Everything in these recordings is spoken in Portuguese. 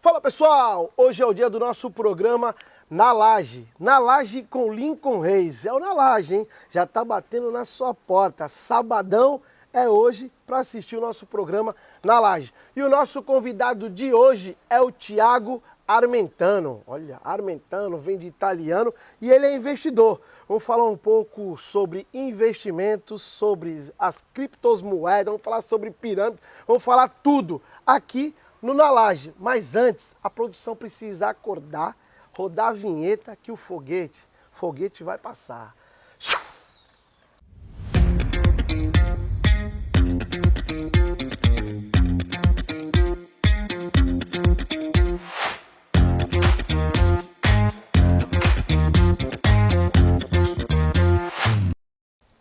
Fala pessoal, hoje é o dia do nosso programa Na Laje com Lincoln Reis. É o Na Laje, hein? Já tá batendo na sua porta. Sabadão é hoje para assistir o nosso programa Na Laje. E o nosso convidado de hoje é o Thiago Armentano. Olha, Armentano vem de italiano e ele é investidor. Vamos falar um pouco sobre investimentos, sobre as criptomoedas, vamos falar sobre pirâmide, vamos falar tudo aqui no Na Laje. Mas antes, a produção precisa acordar, rodar a vinheta que o foguete vai passar.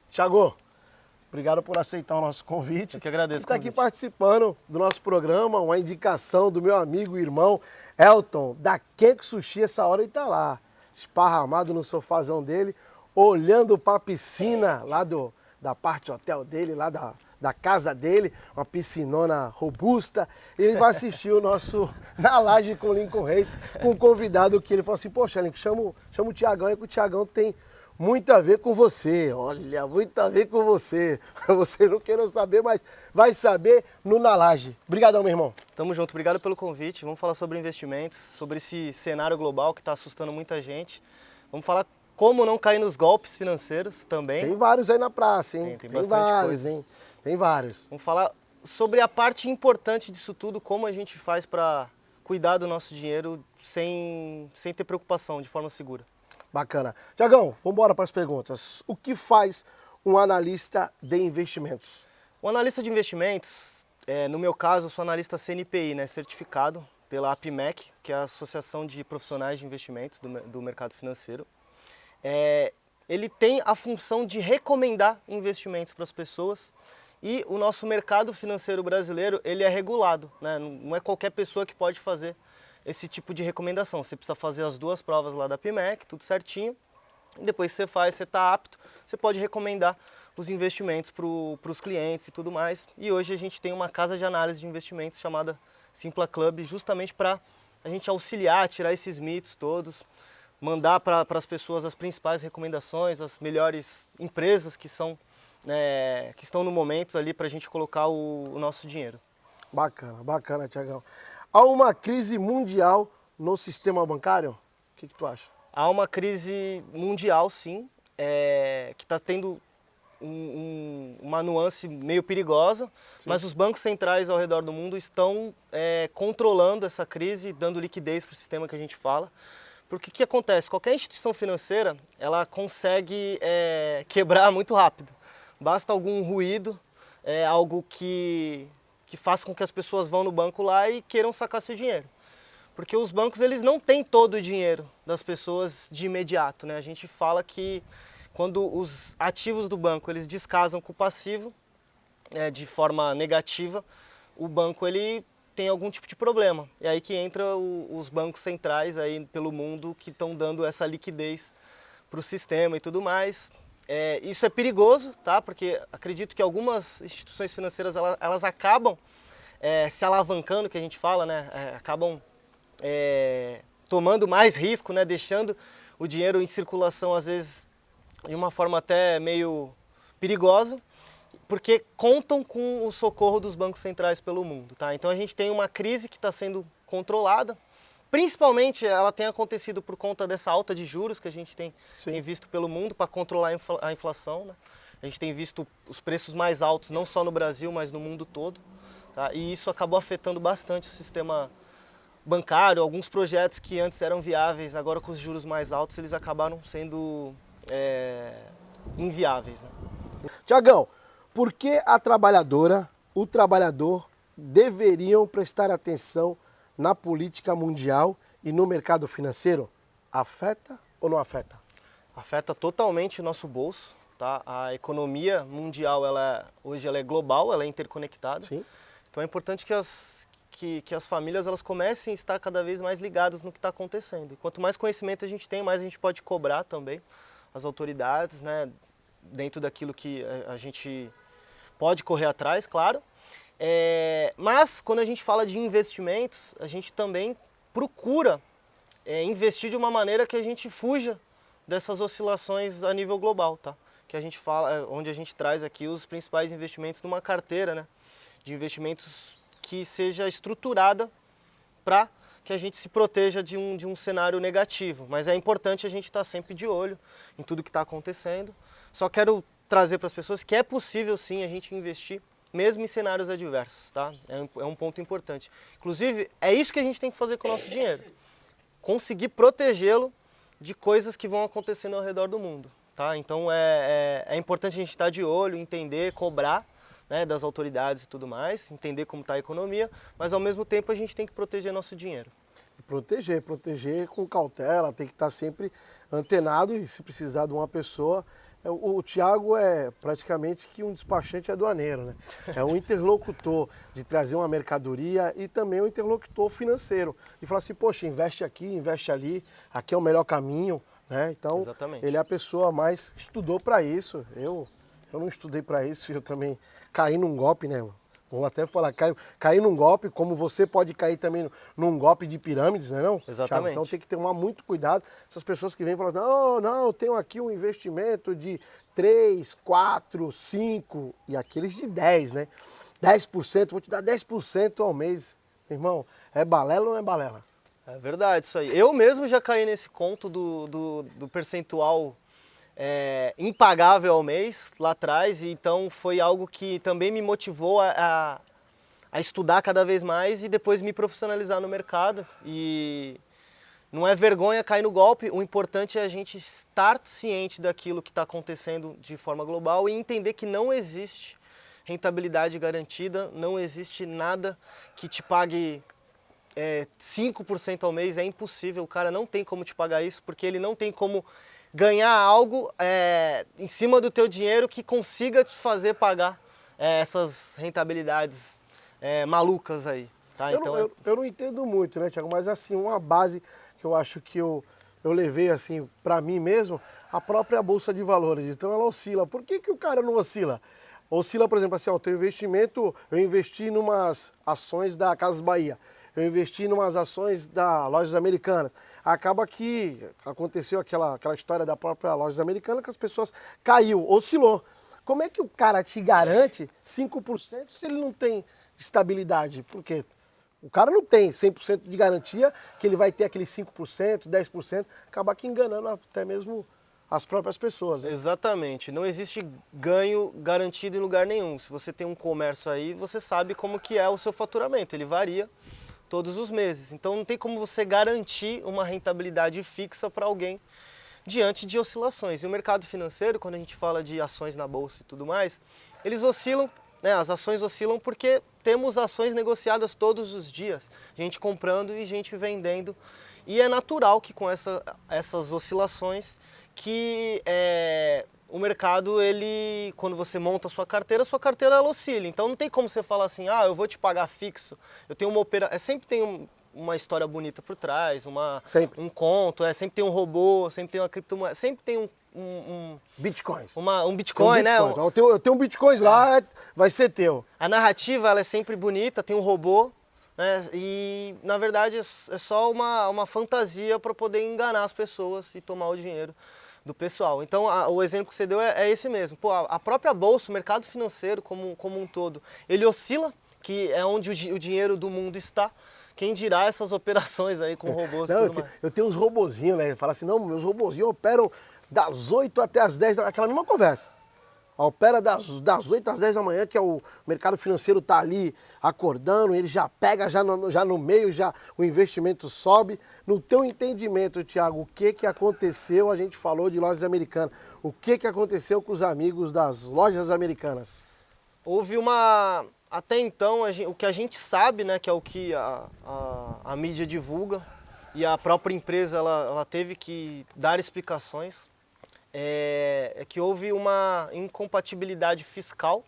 Thiago, obrigado por aceitar o nosso convite. Eu que agradeço. Está aqui participando do nosso programa, uma indicação do meu amigo e irmão Elton, da Kenko Sushi. Essa hora ele está lá, esparramado no sofazão dele, olhando para a piscina lá da parte hotel dele, lá da casa dele, uma piscinona robusta. Ele vai assistir o nosso Na Laje com Lincoln Reis, com um convidado que ele falou assim, poxa, Lincoln, chama o Thiagão, que o Thiagão tem muito a ver com você, olha, muito a ver com você. Você não quer saber, mas vai saber no Na Laje. Obrigadão, meu irmão. Tamo junto, obrigado pelo convite. Vamos falar sobre investimentos, sobre esse cenário global que está assustando muita gente. Vamos falar como não cair nos golpes financeiros também. Tem vários aí na praça, hein? Tem Tem bastante vários, coisa. hein? Tem vários. Vamos falar sobre a parte importante disso tudo, como a gente faz para cuidar do nosso dinheiro sem ter preocupação, de forma segura. Bacana. Thiagão, vamos embora para as perguntas. O que faz um analista de investimentos? O analista de investimentos, no meu caso, eu sou analista CNPI, né, certificado pela APMEC, que é a Associação de Profissionais de Investimentos do Mercado Financeiro. Ele tem a função de recomendar investimentos para as pessoas e o nosso mercado financeiro brasileiro, ele é regulado, né? Não é qualquer pessoa que pode fazer esse tipo de recomendação. Você precisa fazer as duas provas lá da PMEC, tudo certinho. E depois que você faz, você está apto, você pode recomendar os investimentos para os clientes e tudo mais. E hoje a gente tem uma casa de análise de investimentos chamada Simpla Club, justamente para a gente auxiliar, tirar esses mitos todos, mandar para as pessoas as principais recomendações, as melhores empresas que estão no momento ali para a gente colocar o nosso dinheiro. Bacana, bacana, Thiagão. Há uma crise mundial no sistema bancário? O que tu acha? Há uma crise mundial, sim, que está tendo uma nuance meio perigosa, sim. Mas os bancos centrais ao redor do mundo estão controlando essa crise, dando liquidez para o sistema que a gente fala. Porque o que acontece? Qualquer instituição financeira, ela consegue quebrar muito rápido. Basta algum ruído, algo que faça com que as pessoas vão no banco lá e queiram sacar seu dinheiro. Porque os bancos, eles não têm todo o dinheiro das pessoas de imediato, né? A gente fala que quando os ativos do banco, eles descasam com o passivo, de forma negativa, o banco, ele tem algum tipo de problema. E aí que entra os bancos centrais aí pelo mundo que estão dando essa liquidez para o sistema e tudo mais. Isso é perigoso, tá? Porque acredito que algumas instituições financeiras elas acabam se alavancando, que a gente fala, né? Acabam tomando mais risco, né? Deixando o dinheiro em circulação, às vezes, de uma forma até meio perigosa, porque contam com o socorro dos bancos centrais pelo mundo, tá? Então a gente tem uma crise que está sendo controlada. Principalmente ela tem acontecido por conta dessa alta de juros que a gente tem visto pelo mundo para controlar a inflação, né? A gente tem visto os preços mais altos, não só no Brasil, mas no mundo todo. Tá? E isso acabou afetando bastante o sistema bancário. Alguns projetos que antes eram viáveis, agora com os juros mais altos, eles acabaram sendo inviáveis. Né? Thiagão, por que a trabalhadora, o trabalhador deveriam prestar atenção na política mundial e no mercado financeiro? Afeta ou não afeta? Afeta totalmente o nosso bolso, tá? A economia mundial, hoje ela é global, ela é interconectada. Sim. Então é importante que as famílias elas comecem a estar cada vez mais ligadas no que está acontecendo. E quanto mais conhecimento a gente tem, mais a gente pode cobrar também as autoridades, né? Dentro daquilo que a gente pode correr atrás, claro. Mas quando a gente fala de investimentos, a gente também procura investir de uma maneira que a gente fuja dessas oscilações a nível global, tá? Que a gente fala, onde a gente traz aqui os principais investimentos numa carteira, né? De investimentos que seja estruturada para que a gente se proteja de um cenário negativo. Mas é importante a gente estar sempre de olho em tudo que está acontecendo. Só quero trazer para as pessoas que é possível sim a gente investir mesmo em cenários adversos, tá? É um ponto importante. Inclusive, é isso que a gente tem que fazer com o nosso dinheiro. Conseguir protegê-lo de coisas que vão acontecendo ao redor do mundo, tá? Então é importante a gente estar de olho, entender, cobrar, né, das autoridades e tudo mais, entender como está a economia, mas ao mesmo tempo a gente tem que proteger nosso dinheiro. Proteger com cautela, tem que estar sempre antenado e se precisar de uma pessoa. O Thiago é praticamente que um despachante aduaneiro, né? É um interlocutor de trazer uma mercadoria e também um interlocutor financeiro. E falar assim, poxa, investe aqui, investe ali, aqui é o melhor caminho, né? Então, Exatamente. ele é a pessoa mais estudou para isso. Eu não estudei para isso, eu também caí num golpe, né? Vou até falar, cair num golpe, como você pode cair também num golpe de pirâmides, né, não? Exatamente. Thiago? Então tem que tomar muito cuidado. Essas pessoas que vêm e falam, não, eu tenho aqui um investimento de 3, 4, 5 e aqueles de 10, né? 10%, vou te dar 10% ao mês. Irmão, é balela ou não é balela? É verdade, isso aí. Eu mesmo já caí nesse conto do percentual impagável ao mês lá atrás, e então foi algo que também me motivou a estudar cada vez mais e depois me profissionalizar no mercado. E não é vergonha cair no golpe, o importante é a gente estar ciente daquilo que está acontecendo de forma global e entender que não existe rentabilidade garantida, não existe nada que te pague 5% ao mês, é impossível, o cara não tem como te pagar isso, porque ele não tem como ganhar algo em cima do teu dinheiro que consiga te fazer pagar essas rentabilidades malucas aí. Tá? Eu não entendo muito, né, Thiago? Mas assim, uma base que eu acho que eu levei assim para mim mesmo, a própria Bolsa de Valores. Então ela oscila. Por que o cara não oscila? Oscila, por exemplo, assim, o teu investimento, eu investi em umas ações da Casas Bahia. Eu investi em umas ações da Lojas Americanas. Acaba que aconteceu aquela história da própria Lojas Americanas que as pessoas caiu, oscilou. Como é que o cara te garante 5% se ele não tem estabilidade? Por quê? O cara não tem 100% de garantia que ele vai ter aqueles 5%, 10%, acaba que enganando até mesmo as próprias pessoas. Né? Exatamente, não existe ganho garantido em lugar nenhum. Se você tem um comércio aí, você sabe como que é o seu faturamento, ele varia todos os meses. Então não tem como você garantir uma rentabilidade fixa para alguém diante de oscilações. E o mercado financeiro, quando a gente fala de ações na bolsa e tudo mais, eles oscilam, né? As ações oscilam porque temos ações negociadas todos os dias, gente comprando e gente vendendo. E é natural que com essas oscilações que o mercado, ele, quando você monta a sua carteira ela oscila. Então não tem como você falar assim, eu vou te pagar fixo. Eu tenho uma operação, sempre tem uma história bonita por trás, um conto, sempre tem um robô, sempre tem uma criptomoeda, sempre tem Bitcoins. Um Bitcoin, né? Eu tenho um Bitcoins lá, vai ser teu. A narrativa, ela é sempre bonita, tem um robô, né? E na verdade é só uma fantasia para poder enganar as pessoas e tomar o dinheiro do pessoal. Então o exemplo que você deu é esse mesmo. Pô, a própria bolsa, o mercado financeiro como um todo, ele oscila, que é onde o dinheiro do mundo está. Quem dirá essas operações aí com robôs e tudo mais. Eu tenho uns robozinhos, né? Fala assim, não, meus robozinhos operam das 8 até as 10, aquela mesma conversa. Opera das 8 às 10 da manhã, que é o mercado financeiro tá ali acordando, ele já pega já no meio, já o investimento sobe. No teu entendimento, Thiago, o que aconteceu? A gente falou de Lojas Americanas. O que aconteceu com os amigos das Lojas Americanas? Houve até então, o que a gente sabe, né, que é o que a mídia divulga, e a própria empresa ela teve que dar explicações, é que houve uma incompatibilidade fiscal,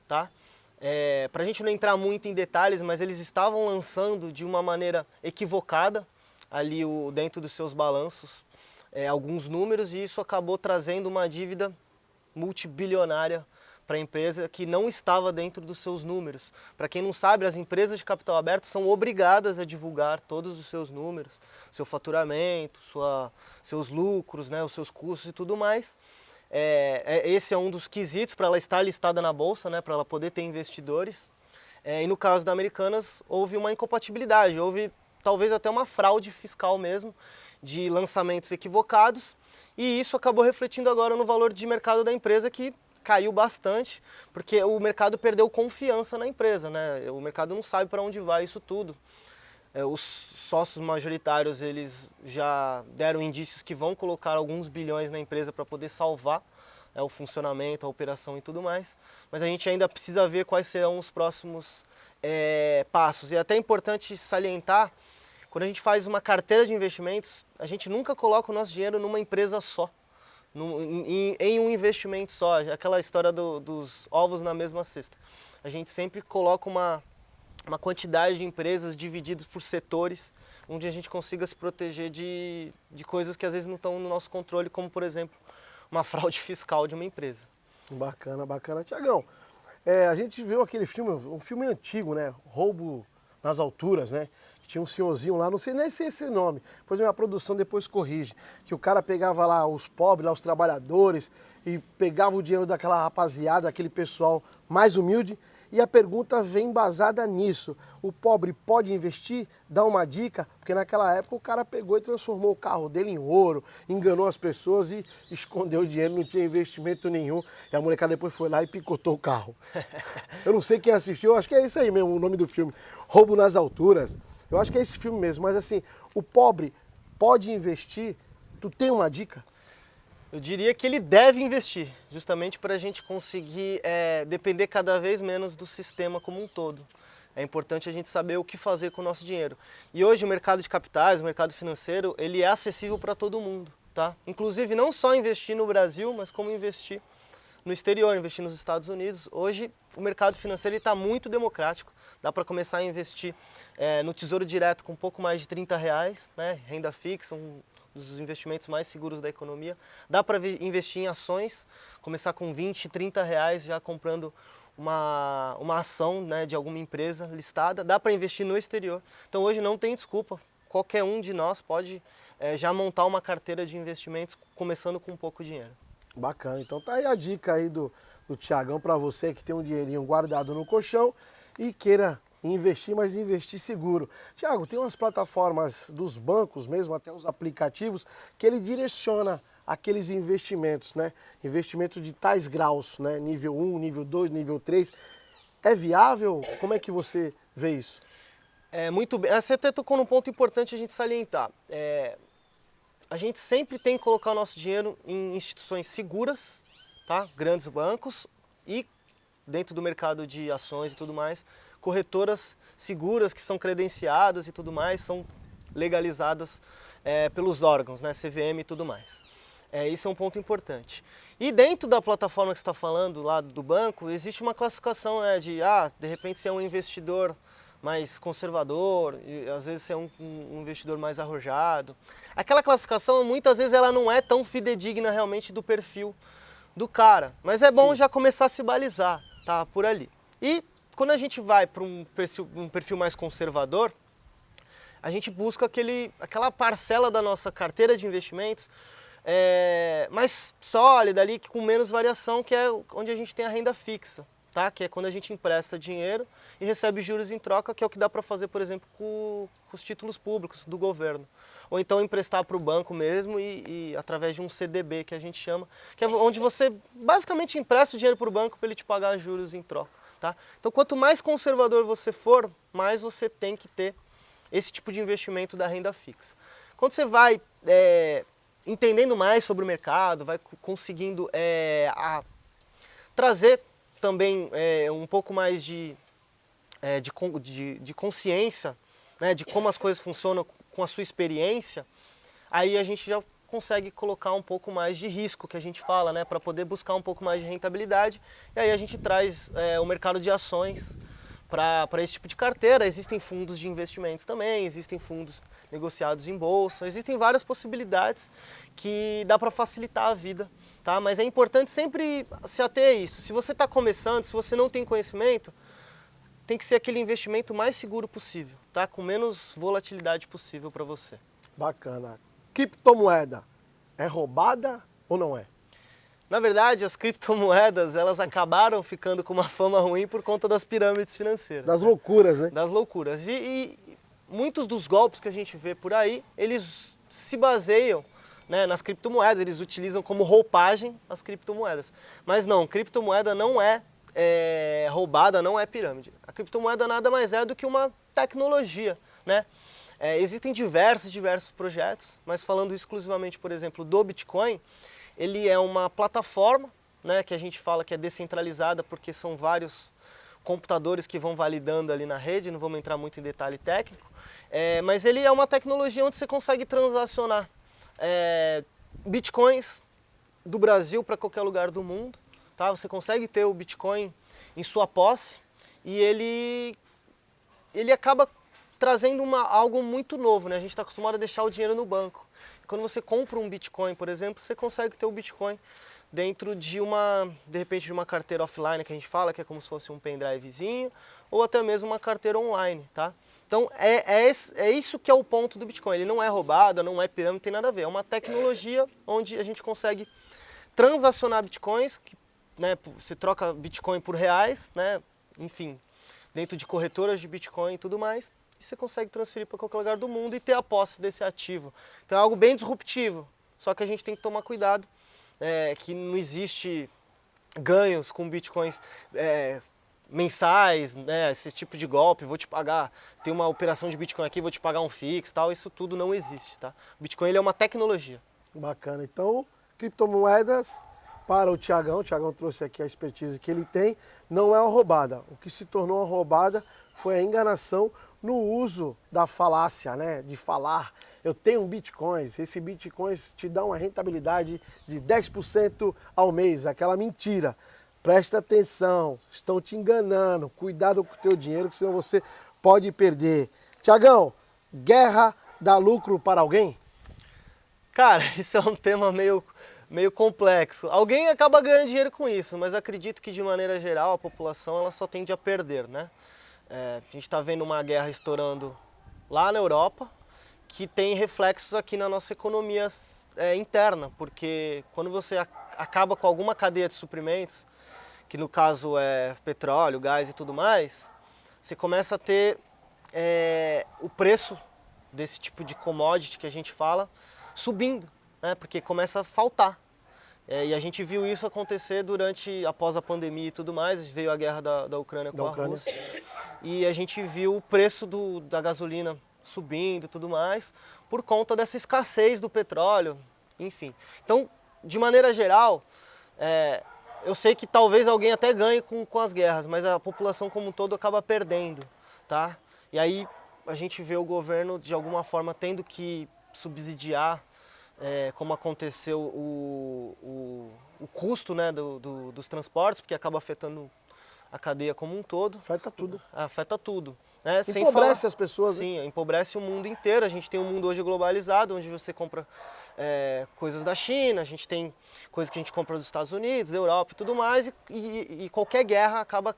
tá? Para a gente não entrar muito em detalhes, mas eles estavam lançando de uma maneira equivocada ali dentro dos seus balanços alguns números, e isso acabou trazendo uma dívida multibilionária para a empresa que não estava dentro dos seus números. Para quem não sabe, as empresas de capital aberto são obrigadas a divulgar todos os seus números, seu faturamento, seus lucros, né, os seus custos e tudo mais. Esse é um dos quesitos para ela estar listada na bolsa, né, para ela poder ter investidores. E no caso da Americanas, houve uma incompatibilidade, houve talvez até uma fraude fiscal mesmo, de lançamentos equivocados, e isso acabou refletindo agora no valor de mercado da empresa, que caiu bastante, porque o mercado perdeu confiança na empresa, né? O mercado não sabe para onde vai isso tudo. Os sócios majoritários, eles já deram indícios que vão colocar alguns bilhões na empresa para poder salvar o funcionamento, a operação e tudo mais, mas a gente ainda precisa ver quais serão os próximos passos. E é até importante salientar, quando a gente faz uma carteira de investimentos, a gente nunca coloca o nosso dinheiro numa empresa só, em um investimento só, aquela história dos ovos na mesma cesta. A gente sempre coloca uma quantidade de empresas divididas por setores, onde a gente consiga se proteger de coisas que às vezes não estão no nosso controle, como por exemplo, uma fraude fiscal de uma empresa. Bacana, bacana. Tiagão, a gente viu aquele filme, um filme antigo, né? Roubo nas Alturas, né? Tinha um senhorzinho lá, não sei nem se é esse nome, depois a produção depois corrige, que o cara pegava lá os pobres, lá os trabalhadores, e pegava o dinheiro daquela rapaziada, aquele pessoal mais humilde, e a pergunta vem embasada nisso. O pobre pode investir? Dá uma dica, porque naquela época o cara pegou e transformou o carro dele em ouro, enganou as pessoas e escondeu o dinheiro, não tinha investimento nenhum, e a molecada depois foi lá e picotou o carro. Eu não sei quem assistiu, acho que é isso aí mesmo, o nome do filme, Roubo nas Alturas. Eu acho que é esse filme mesmo, mas assim, o pobre pode investir? Tu tem uma dica? Eu diria que ele deve investir, justamente para a gente conseguir depender cada vez menos do sistema como um todo. É importante a gente saber o que fazer com o nosso dinheiro. E hoje o mercado de capitais, o mercado financeiro, ele é acessível para todo mundo, tá? Inclusive não só investir no Brasil, mas como investir no exterior, investir nos Estados Unidos. Hoje o mercado financeiro está muito democrático. Dá para começar a investir no Tesouro Direto com um pouco mais de R$30, né? Renda fixa, um dos investimentos mais seguros da economia. Dá para investir em ações, começar com R$20, R$30 já comprando uma ação, né, de alguma empresa listada. Dá para investir no exterior. Então hoje não tem desculpa. Qualquer um de nós pode já montar uma carteira de investimentos começando com pouco dinheiro. Bacana, então tá aí a dica aí do Tiagão para você que tem um dinheirinho guardado no colchão e queira investir, mas investir seguro. Tiago, tem umas plataformas dos bancos mesmo, até os aplicativos, que ele direciona aqueles investimentos, né? Investimento de tais graus, né? Nível 1, nível 2, nível 3. É viável? Como é que você vê isso? Muito bem. Você até tocou num ponto importante a gente salientar. A gente sempre tem que colocar o nosso dinheiro em instituições seguras, tá? Grandes bancos e dentro do mercado de ações e tudo mais, corretoras seguras que são credenciadas e tudo mais, são legalizadas pelos órgãos, né? CVM e tudo mais. Isso é um ponto importante. E dentro da plataforma que você está falando, lá do banco, existe uma classificação, né, de repente você é um investidor mais conservador, e às vezes você é um investidor mais arrojado. Aquela classificação, muitas vezes, ela não é tão fidedigna realmente do perfil do cara, mas é bom já começar a se balizar, tá, por ali. E quando a gente vai para um perfil mais conservador, a gente busca aquela parcela da nossa carteira de investimentos mais sólida ali, com menos variação, que é onde a gente tem a renda fixa, tá? Que é quando a gente empresta dinheiro e recebe juros em troca, que é o que dá para fazer, por exemplo, com os títulos públicos do governo. Ou então emprestar para o banco mesmo e através de um CDB, que a gente chama, que é onde você basicamente empresta o dinheiro para o banco para ele te pagar juros em troca, tá? Então, quanto mais conservador você for, mais você tem que ter esse tipo de investimento da renda fixa. Quando você vai entendendo mais sobre o mercado, vai conseguindo trazer também um pouco mais de consciência, né, de como as coisas funcionam com a sua experiência, aí a gente já consegue colocar um pouco mais de risco, que a gente fala, né, para poder buscar um pouco mais de rentabilidade, e aí a gente traz o mercado de ações para esse tipo de carteira. Existem fundos de investimentos também, existem fundos negociados em bolsa, existem várias possibilidades que dá para facilitar a vida tá? Mas é importante sempre se ater a isso. Se você está começando, se você não tem conhecimento, tem que ser aquele investimento mais seguro possível, tá? Com menos volatilidade possível para você. Bacana. Criptomoeda é roubada ou não é? Na verdade, as criptomoedas, elas acabaram ficando com uma fama ruim por conta das pirâmides financeiras. Das loucuras, né? Das loucuras. E muitos dos golpes que a gente vê por aí, eles se baseiam, né, nas criptomoedas, eles utilizam como roupagem as criptomoedas. Mas não, criptomoeda não é roubada, não é pirâmide. A criptomoeda nada mais é do que uma tecnologia, né? Existem diversos projetos, mas falando exclusivamente, por exemplo, do Bitcoin, ele é uma plataforma, né, que a gente fala que é descentralizada porque são vários computadores que vão validando ali na rede, não vamos entrar muito em detalhe técnico, mas ele é uma tecnologia onde você consegue transacionar bitcoins do Brasil para qualquer lugar do mundo, tá? Você consegue ter o Bitcoin em sua posse e ele acaba trazendo algo muito novo, né? A gente está acostumado a deixar o dinheiro no banco. Quando você compra um Bitcoin, por exemplo, você consegue ter o Bitcoin dentro de repente de uma carteira offline que a gente fala, que é como se fosse um pendrivezinho, ou até mesmo uma carteira online, tá? Então é isso que é o ponto do Bitcoin. Ele não é roubado, não é pirâmide, não tem nada a ver. É uma tecnologia onde a gente consegue transacionar Bitcoins, né? Você troca Bitcoin por reais, né? Enfim, dentro de corretoras de Bitcoin e tudo mais. E você consegue transferir para qualquer lugar do mundo e ter a posse desse ativo. Então é algo bem disruptivo, só que a gente tem que tomar cuidado, que não existe ganhos com bitcoins mensais, né, esse tipo de golpe, vou te pagar, tem uma operação de Bitcoin aqui, vou te pagar um fixo, tal, isso tudo não existe, tá? O Bitcoin ele é uma tecnologia. Bacana. Então, criptomoedas, para o Tiagão trouxe aqui a expertise que ele tem, não é uma roubada. O que se tornou uma roubada foi a enganação no uso da falácia, né? De falar, eu tenho um Bitcoins, esse Bitcoins te dá uma rentabilidade de 10% ao mês, aquela mentira. Presta atenção, estão te enganando, cuidado com o teu dinheiro, que senão você pode perder. Tiagão, guerra dá lucro para alguém? Cara, isso é um tema meio complexo. Alguém acaba ganhando dinheiro com isso, mas acredito que de maneira geral a população ela só tende a perder, né? A gente está vendo uma guerra estourando lá na Europa, que tem reflexos aqui na nossa economia interna, porque quando você acaba com alguma cadeia de suprimentos, que no caso é petróleo, gás e tudo mais, você começa a ter o preço desse tipo de commodity que a gente fala subindo, né? Porque começa a faltar. E a gente viu isso acontecer após a pandemia e tudo mais, veio a guerra da Ucrânia com a Rússia, e a gente viu o preço da gasolina subindo e tudo mais, por conta dessa escassez do petróleo, enfim. Então, de maneira geral, eu sei que talvez alguém até ganhe com as guerras, mas a população como um todo acaba perdendo, tá? E aí a gente vê o governo, de alguma forma, tendo que subsidiar, como aconteceu o custo, né, dos transportes, porque acaba afetando a cadeia como um todo. Afeta tudo. Afeta tudo. Né? Empobrece as pessoas. Sim, empobrece o mundo inteiro. A gente tem um mundo hoje globalizado, onde você compra coisas da China, a gente tem coisas que a gente compra dos Estados Unidos, da Europa e tudo mais, e qualquer guerra acaba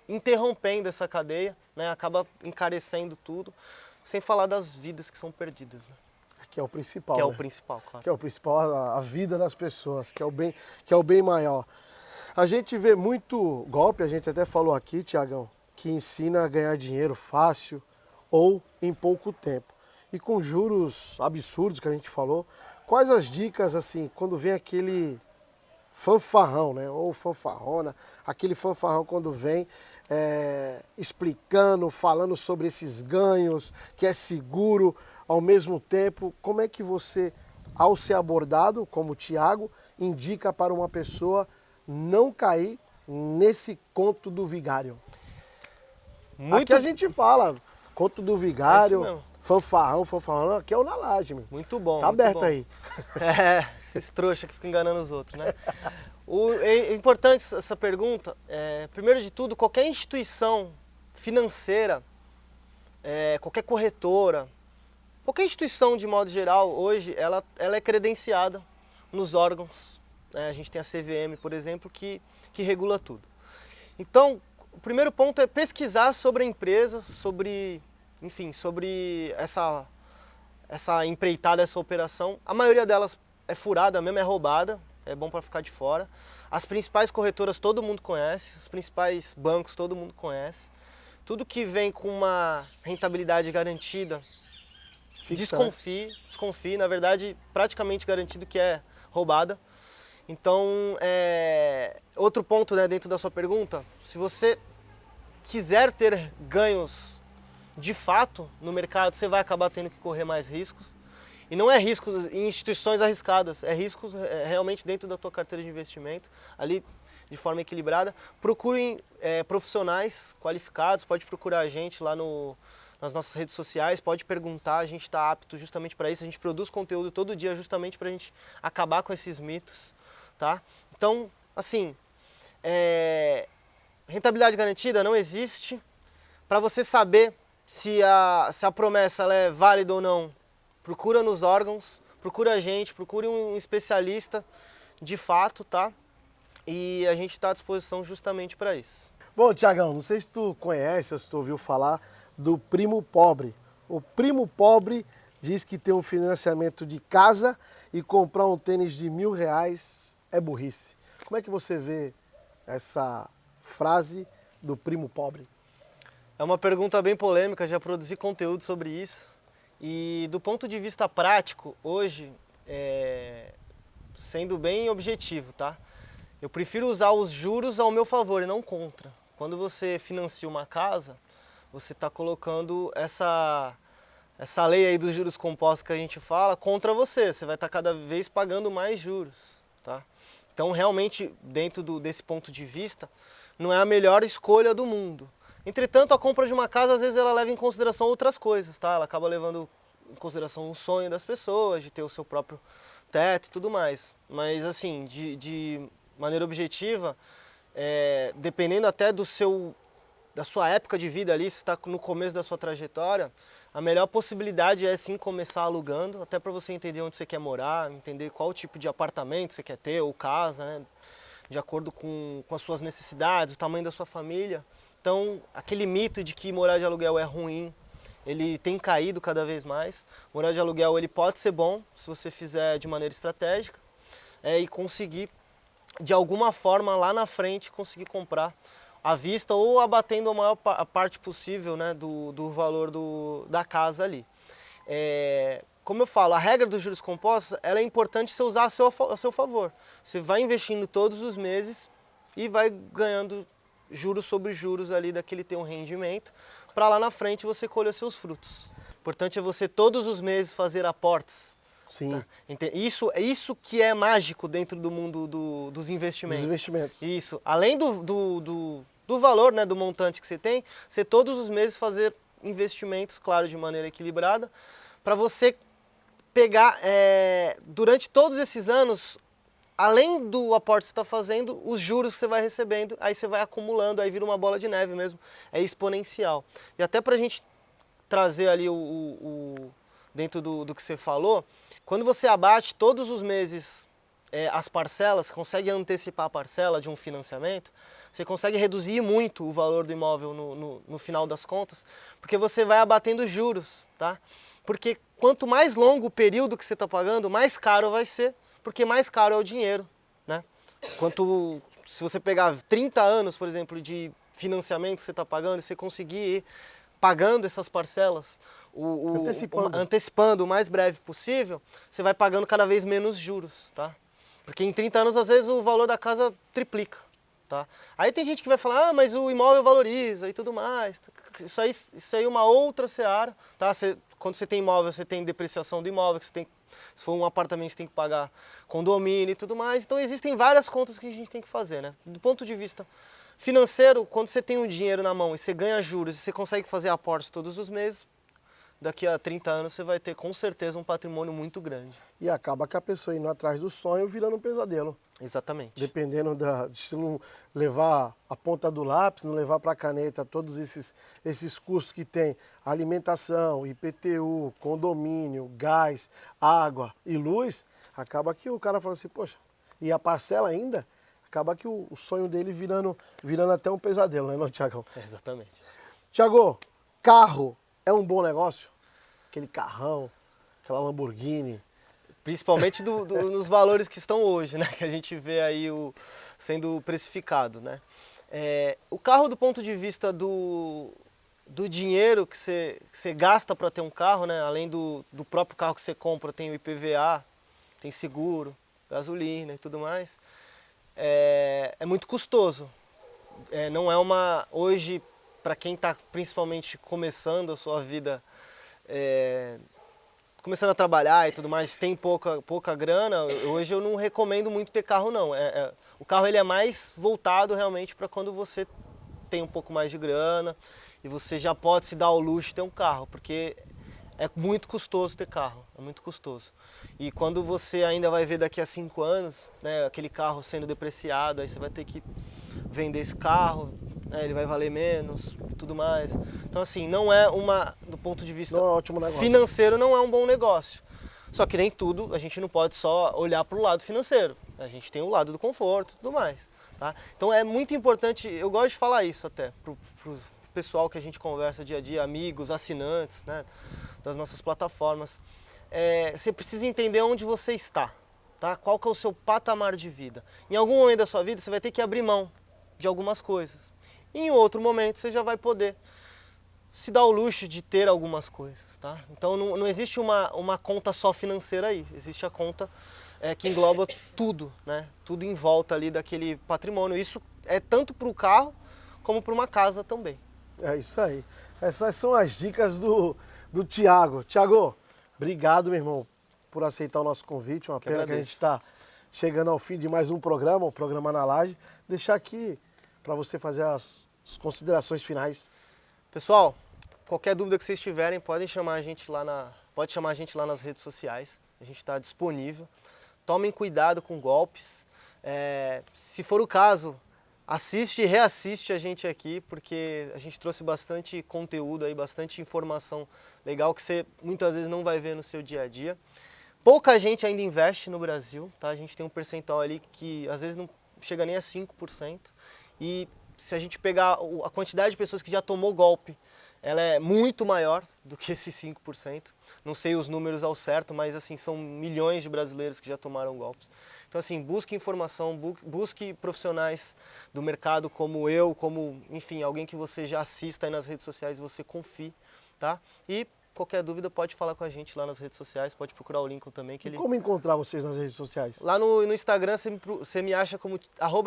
interrompendo essa cadeia, né? Acaba encarecendo tudo, sem falar das vidas que são perdidas, né? Que é o principal. Que é né? o principal, claro. Que é o principal, a vida das pessoas, que é o bem maior. A gente vê muito golpe, a gente até falou aqui, Tiagão, que ensina a ganhar dinheiro fácil ou em pouco tempo. E com juros absurdos que a gente falou, quais as dicas, assim, quando vem aquele fanfarrão, né? Ou fanfarrona, aquele fanfarrão quando vem explicando, falando sobre esses ganhos, que é seguro, ao mesmo tempo, como é que você, ao ser abordado, como o Tiago, indica para uma pessoa não cair nesse conto do vigário? Aqui a gente fala, conto do vigário, fanfarrão, aqui é o Na Laje, meu. Muito bom. Tá aberto aí. Esses trouxas que ficam enganando os outros, né? É importante essa pergunta. Primeiro de tudo, qualquer instituição financeira, qualquer corretora, qualquer instituição de modo geral, hoje, ela é credenciada nos órgãos né? A gente tem a CVM, por exemplo, que regula tudo. Então, o primeiro ponto é pesquisar sobre a empresa, sobre essa empreitada, essa operação. A maioria delas é furada mesmo, é roubada, é bom para ficar de fora. As principais corretoras todo mundo conhece, os principais bancos todo mundo conhece. Tudo que vem com uma rentabilidade garantida, desconfie, na verdade praticamente garantido que é roubada. Então, outro ponto, né, dentro da sua pergunta, se você quiser ter ganhos de fato no mercado, você vai acabar tendo que correr mais riscos. E não é riscos em instituições arriscadas, é riscos realmente dentro da tua carteira de investimento, ali de forma equilibrada. Procurem profissionais qualificados, pode procurar a gente lá nas nossas redes sociais, pode perguntar, a gente está apto justamente para isso, a gente produz conteúdo todo dia justamente para a gente acabar com esses mitos, tá? Então, assim, rentabilidade garantida não existe. Para você saber se a promessa ela é válida ou não, procura nos órgãos, procura a gente, procure um especialista de fato, tá? E a gente está à disposição justamente para isso. Bom, Tiagão, não sei se tu conhece ou se tu ouviu falar do Primo Pobre. O Primo Pobre diz que ter um financiamento de casa e comprar um tênis de R$1.000 é burrice. Como é que você vê essa frase do Primo Pobre? É uma pergunta bem polêmica, já produzi conteúdo sobre isso. E do ponto de vista prático, hoje, sendo bem objetivo, tá? Eu prefiro usar os juros ao meu favor e não contra. Quando você financia uma casa, você está colocando essa lei aí dos juros compostos que a gente fala contra você. Você vai estar cada vez pagando mais juros, tá? Então, realmente, dentro desse ponto de vista, não é a melhor escolha do mundo. Entretanto, a compra de uma casa, às vezes, ela leva em consideração outras coisas, tá? Ela acaba levando em consideração o sonho das pessoas, de ter o seu próprio teto e tudo mais. Mas, assim, de maneira objetiva, dependendo até da sua época de vida ali, se está no começo da sua trajetória, a melhor possibilidade é sim começar alugando, até para você entender onde você quer morar, entender qual tipo de apartamento você quer ter, ou casa, né? De acordo com as suas necessidades, o tamanho da sua família. Então, aquele mito de que morar de aluguel é ruim, ele tem caído cada vez mais. Morar de aluguel ele pode ser bom, se você fizer de maneira estratégica, e conseguir, de alguma forma, lá na frente, conseguir comprar à vista ou abatendo a maior parte possível, né, do valor da casa ali. Como eu falo, a regra dos juros compostos ela é importante você usar a seu favor. Você vai investindo todos os meses e vai ganhando juros sobre juros ali daquele teu rendimento, para lá na frente você colher seus frutos. O importante é você todos os meses fazer aportes. Sim. Tá? Isso que é mágico dentro do mundo dos investimentos. Dos investimentos. Isso. Além do valor, né, do montante que você todos os meses fazer investimentos, claro, de maneira equilibrada, para você pegar, durante todos esses anos, além do aporte que você está fazendo, os juros que você vai recebendo, aí você vai acumulando, aí vira uma bola de neve mesmo, é exponencial. E até para a gente trazer ali dentro do que você falou, quando você abate todos os meses as parcelas, consegue antecipar a parcela de um financiamento, você consegue reduzir muito o valor do imóvel no final das contas, porque você vai abatendo juros, tá? Porque quanto mais longo o período que você está pagando, mais caro vai ser, porque mais caro é o dinheiro, né? Se você pegar 30 anos, por exemplo, de financiamento que você está pagando, e você conseguir ir pagando essas parcelas, antecipando o mais breve possível, você vai pagando cada vez menos juros, tá? Porque em 30 anos, às vezes, o valor da casa triplica, tá? Aí tem gente que vai falar, mas o imóvel valoriza e tudo mais. Isso aí é uma outra seara, tá? Quando você tem imóvel, você tem depreciação do imóvel, se for um apartamento, você tem que pagar condomínio e tudo mais. Então, existem várias contas que a gente tem que fazer, né? Do ponto de vista financeiro, quando você tem um dinheiro na mão e você ganha juros e você consegue fazer aportes todos os meses, daqui a 30 anos você vai ter com certeza um patrimônio muito grande. E acaba que a pessoa indo atrás do sonho virando um pesadelo. Exatamente. Dependendo se não levar a ponta do lápis, não levar para a caneta todos esses custos que tem, alimentação, IPTU, condomínio, gás, água e luz, acaba que o cara fala assim, poxa, e a parcela ainda, acaba que o sonho dele virando até um pesadelo, né, não, Thiagão? Exatamente. Thiago, carro é um bom negócio? Aquele carrão, aquela Lamborghini. Principalmente nos valores que estão hoje, né? Que a gente vê aí sendo precificado, né? O carro, do ponto de vista do dinheiro que você gasta para ter um carro, né? Além do próprio carro que você compra, tem o IPVA, tem seguro, gasolina e tudo mais, é muito custoso. Não é hoje, para quem está principalmente começando a sua vida, começando a trabalhar e tudo mais, tem pouca grana, hoje eu não recomendo muito ter carro, não. O carro ele é mais voltado realmente para quando você tem um pouco mais de grana e você já pode se dar ao luxo de ter um carro, porque é muito custoso ter carro, é muito custoso. E quando você ainda vai ver daqui a 5 anos, né, aquele carro sendo depreciado, aí você vai ter que vender esse carro, né, ele vai valer menos e tudo mais. Então assim, do ponto de vista financeiro, não é um bom negócio. Só que nem tudo, a gente não pode só olhar para o lado financeiro. A gente tem o lado do conforto e tudo mais. Tá? Então é muito importante, eu gosto de falar isso até, pro pessoal que a gente conversa dia a dia, amigos, assinantes, né, das nossas plataformas. Você precisa entender onde você está, tá? Qual que é o seu patamar de vida. Em algum momento da sua vida você vai ter que abrir mão de algumas coisas. E em outro momento você já vai poder se dar o luxo de ter algumas coisas, tá? Então não existe uma conta só financeira aí, existe a conta que engloba tudo, né? Tudo em volta ali daquele patrimônio. Isso é tanto para o carro como para uma casa também. É isso aí. Essas são as dicas do Thiago. Thiago, obrigado, meu irmão, por aceitar o nosso convite. Uma pena que a gente está chegando ao fim de mais um programa, o programa Na Laje. Deixar aqui para você fazer as considerações finais. Pessoal, qualquer dúvida que vocês tiverem, pode chamar a gente lá nas redes sociais. A gente está disponível. Tomem cuidado com golpes. Se for o caso, assiste e reassiste a gente aqui, porque a gente trouxe bastante conteúdo aí, bastante informação legal que você muitas vezes não vai ver no seu dia a dia. Pouca gente ainda investe no Brasil, tá? A gente tem um percentual ali que às vezes não chega nem a 5%. E se a gente pegar a quantidade de pessoas que já tomou golpe, ela é muito maior do que esses 5%. Não sei os números ao certo, mas assim, são milhões de brasileiros que já tomaram golpes. Então assim, busque informação, busque profissionais do mercado como eu, enfim, alguém que você já assista aí nas redes sociais e você confie, tá? E qualquer dúvida pode falar com a gente lá nas redes sociais, pode procurar o Lincoln também. Como encontrar vocês nas redes sociais? Lá no Instagram você me acha como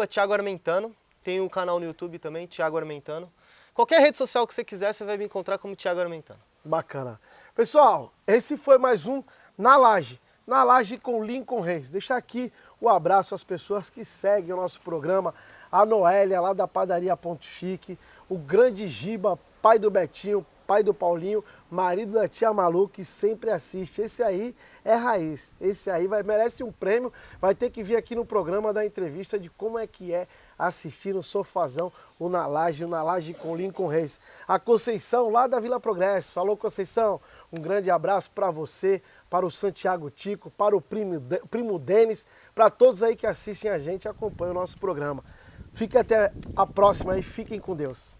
@Thiago Armentano, tem o canal no YouTube também, Thiago Armentano. Qualquer rede social que você quiser, você vai me encontrar como Thiago Armentano. Bacana. Pessoal, esse foi mais um Na Laje com Lincoln Reis. Deixar aqui o abraço às pessoas que seguem o nosso programa, a Noélia lá da Padaria Ponto Chique, o grande Giba, pai do Betinho, pai do Paulinho, marido da tia Malu, que sempre assiste. Esse aí é raiz, esse aí merece um prêmio, vai ter que vir aqui no programa dar entrevista de como é que é assistir no sofazão o Na Laje com Lincoln Reis. A Conceição lá da Vila Progresso. Alô, Conceição, um grande abraço para você, para o Santiago Tico, para o primo Denis, para todos aí que assistem a gente e acompanham o nosso programa. Fique até a próxima e fiquem com Deus.